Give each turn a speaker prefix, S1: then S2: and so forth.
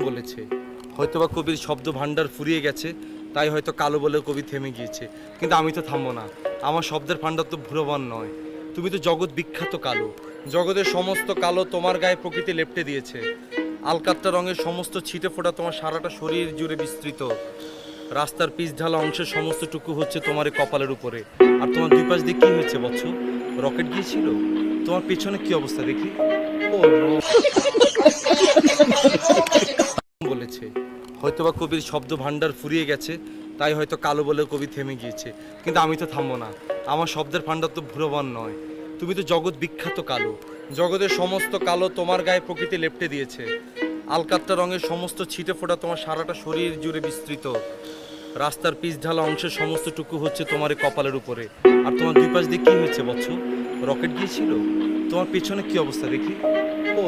S1: বলেছে হয়তোবা কবির শব্দ ভান্ডার ফুরিয়ে গেছে, তাই হয়তো কালো বলে কবি থেমে গিয়েছে। কিন্তু আমি তো থামবো না, আমার শব্দের ভান্ডার তো ভুরবান নয়। তুমি তো জগৎ বিখ্যাত কালো, জগতের সমস্ত কালো তোমার গায়ে প্রকৃতি লেপ্টে দিয়েছে। আলকাত্তা রঙের সমস্ত ছিটে ফোটা তোমার সারাটা শরীর জুড়ে বিস্তৃত। রাস্তার পিচ ঢালা অংশের সমস্ত টুকু হচ্ছে তোমার এই কপালের উপরে। আর তোমার দুই পাশ দিয়ে কি হয়েছে বৎস? রকেট গিয়েছিল? তোমার পেছনে কি অবস্থা দেখি। ও বলেছে হয়তোবা কবির শব্দ ভান্ডার ফুরিয়ে গেছে, তাই হয়তো কালো বলে কবি থেমে গিয়েছে। কিন্তু আমি তো থামবো না, আমার শব্দের ভান্ডার তো ভুরবান নয়। তুমি তো জগৎ বিখ্যাত কালো, জগতের সমস্ত কালো তোমার গায়ে প্রকৃতি লেপ্টে দিয়েছে। আলকাত্তা রঙের সমস্ত ছিটে ফোটা তোমার সারাটা শরীর জুড়ে বিস্তৃত। রাস্তার পিচ ঢালা অংশের সমস্ত টুকু হচ্ছে তোমার এই কপালের উপরে। আর তোমার দুই পাশ দিয়ে কি হয়েছে বৎস? রকেট গিয়েছিল? তোমার পেছনে কি অবস্থা দেখি। ও